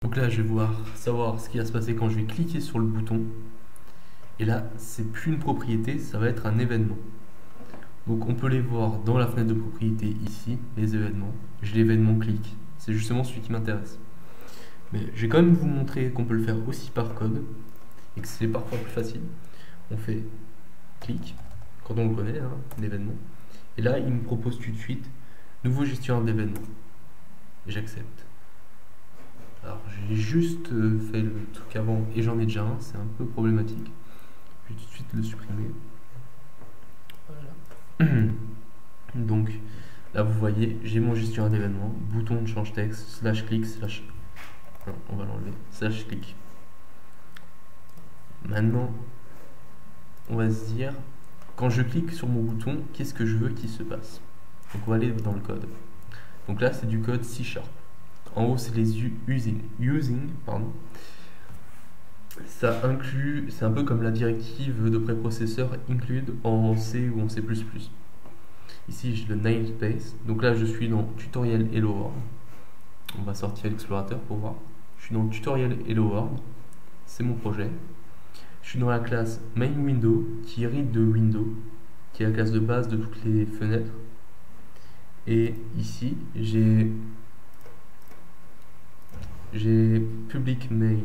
Donc là, je vais savoir ce qui va se passer quand je vais cliquer sur le bouton. Et là, c'est plus une propriété, ça va être un événement. Donc on peut les voir dans la fenêtre de propriété ici, les événements. J'ai l'événement clic, c'est justement celui qui m'intéresse. Mais je vais quand même vous montrer qu'on peut le faire aussi par code et que c'est parfois plus facile. On fait clic, quand on le connaît, hein, l'événement. Et là, il me propose tout de suite nouveau gestionnaire d'événements. J'accepte. Alors j'ai juste fait le truc avant et j'en ai déjà un, c'est un peu problématique. Je vais tout de suite le supprimer. Voilà. Donc là vous voyez, j'ai mon gestionnaire d'événements, bouton de change texte, slash clic, slash... Non, on va l'enlever, slash clic. Maintenant, on va se dire, quand je clique sur mon bouton, qu'est-ce que je veux qu'il se passe? Donc on va aller dans le code. Donc là c'est du code C#. En haut c'est les using, pardon. Ça inclut, c'est un peu comme la directive de préprocesseur include en C ou en C++. Ici j'ai le namespace, donc là je suis dans tutoriel Hello World. On va sortir l'explorateur pour voir. Je suis dans tutoriel Hello World, c'est mon projet. Je suis dans la classe main window qui hérite de window, qui est la classe de base de toutes les fenêtres. Et ici j'ai public main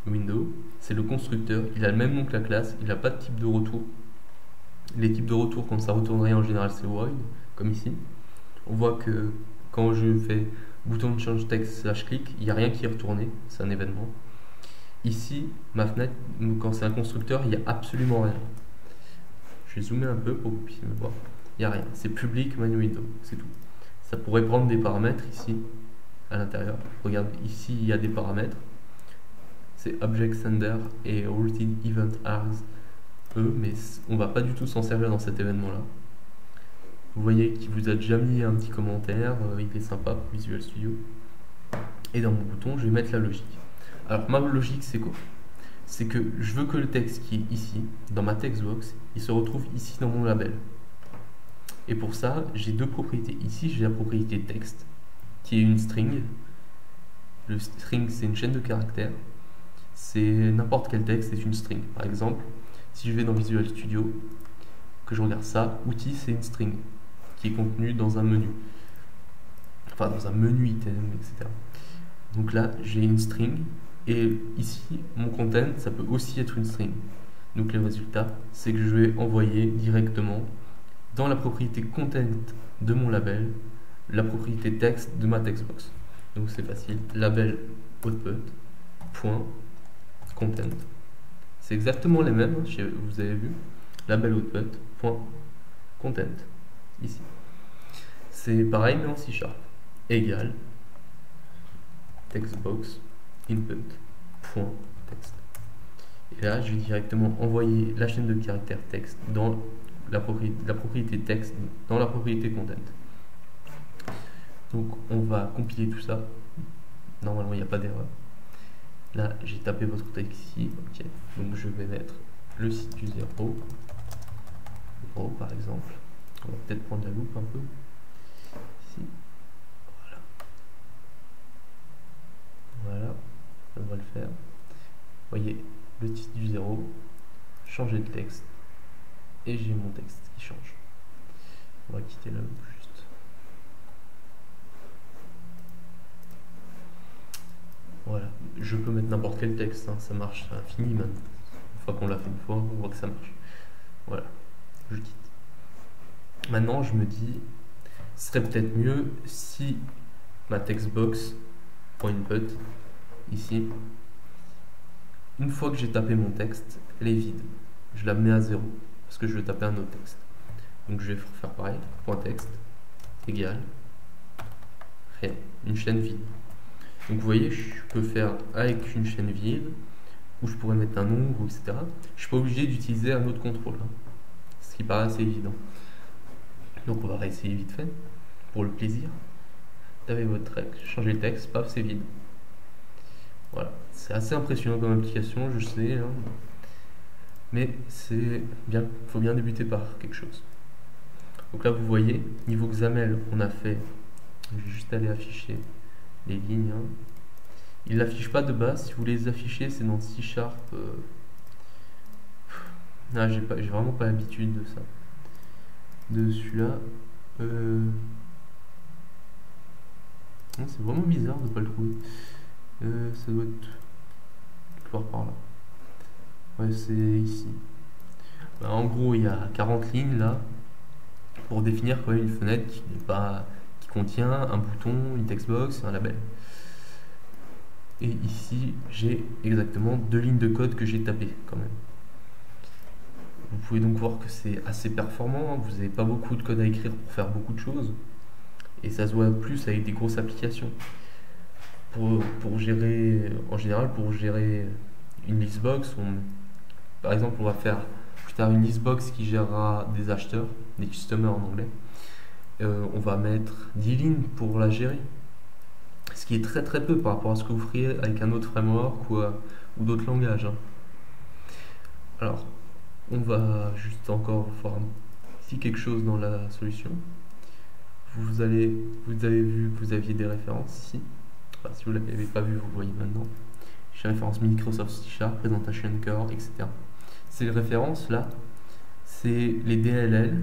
window, c'est le constructeur, il a le même nom que la classe, il n'a pas de type de retour. Les types de retour, quand ça retourne rien en général, c'est void, comme ici. On voit que quand je fais bouton de change text slash click, il n'y a rien qui est retourné, c'est un événement. Ici, ma fenêtre, quand c'est un constructeur, il n'y a absolument rien. Je vais zoomer un peu pour que vous puissiez me voir. Il n'y a rien, c'est public main window, c'est tout. Ça pourrait prendre des paramètres ici, à l'intérieur. Regarde, ici il y a des paramètres. C'est object sender et routed event args mais on va pas du tout s'en servir dans cet événement là. Vous voyez qu'il vous a déjà mis un petit commentaire, il est sympa pour Visual Studio. Et dans mon bouton je vais mettre la logique. Alors ma logique c'est quoi? C'est que je veux que le texte qui est ici dans ma textbox il se retrouve ici dans mon label. Et pour ça j'ai deux propriétés. Ici j'ai la propriété texte qui est une string. Le string c'est une chaîne de caractères. C'est n'importe quel texte, c'est une string. Par exemple, si je vais dans Visual Studio, que je regarde ça, outil c'est une string qui est contenue dans un menu. Enfin, dans un menu item, etc. Donc là, j'ai une string et ici, mon content, ça peut aussi être une string. Donc le résultat, c'est que je vais envoyer directement dans la propriété content de mon label, la propriété texte de ma textbox. Donc c'est facile, label output, point, content. C'est exactement les mêmes, vous avez vu, label output, point, content, ici. C'est pareil mais en C#, égal, textbox, input, point, text. Et là, je vais directement envoyer la chaîne de caractères texte dans la propriété texte, dans la propriété content. Donc on va compiler tout ça. Normalement il n'y a pas d'erreur. Là j'ai tapé votre texte ici, ok. Donc je vais mettre le site du 0 par exemple. On va peut-être prendre la loupe un peu. Ici. Voilà. Voilà, ça devrait le faire. Vous voyez, le titre du 0, changer de texte. Et j'ai mon texte qui change. On va quitter la loupe juste. Voilà, je peux mettre n'importe quel texte, hein, ça marche à l'infini même. Une fois qu'on l'a fait une fois, on voit que ça marche. Voilà, je quitte. Maintenant, je me dis, ce serait peut-être mieux si ma textbox.input, ici, une fois que j'ai tapé mon texte, elle est vide. Je la mets à 0, parce que je vais taper un autre texte. Donc je vais faire pareil, point texte, égal, rien, une chaîne vide. Donc vous voyez, je peux faire avec une chaîne vide, où je pourrais mettre un nombre, etc. Je ne suis pas obligé d'utiliser un autre contrôle, hein, ce qui paraît assez évident. Donc on va réessayer vite fait, pour le plaisir. Tapez votre texte, changez le texte, paf, c'est vide. Voilà, c'est assez impressionnant comme application, je sais, hein, mais c'est bien, il faut bien débuter par quelque chose. Donc là vous voyez, niveau XAML, on a fait, je vais juste aller afficher les lignes, hein. Il l'affiche pas de base. Si vous voulez les afficher, c'est dans C#. Ah, j'ai vraiment pas l'habitude de ça. De celui-là. Non, c'est vraiment bizarre de pas le trouver. Ça doit être quelque part par là. Ouais, c'est ici. Bah, en gros, il y a 40 lignes là pour définir quand même une fenêtre qui contient un bouton, une textbox et un label. Et ici, j'ai exactement 2 lignes de code que j'ai tapées quand même. Vous pouvez donc voir que c'est assez performant, hein. Vous n'avez pas beaucoup de code à écrire pour faire beaucoup de choses. Et ça se voit plus avec des grosses applications. Pour gérer, en général, pour gérer une listbox, par exemple, on va faire plus tard une listbox qui gérera des acheteurs, des customers en anglais. On va mettre 10 lignes pour la gérer. Ce qui est très très peu par rapport à ce que vous feriez avec un autre framework ou d'autres langages, hein. Alors, on va juste encore voir ici quelque chose dans la solution. Vous avez vu que vous aviez des références ici. Enfin, si vous ne l'avez pas vu, vous le voyez maintenant. J'ai référence Microsoft C#, Presentation Core, etc. Ces références là, c'est les DLL.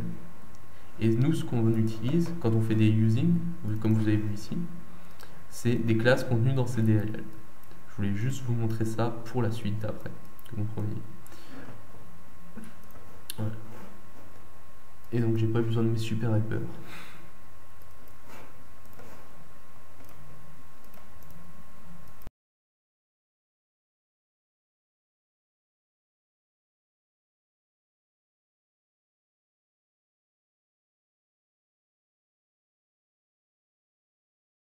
Et nous, ce qu'on utilise quand on fait des using, comme vous avez vu ici, c'est des classes contenues dans ces DLL. Je voulais juste vous montrer ça pour la suite après, que vous compreniez. Voilà. Et donc j'ai pas besoin de mes super hyper.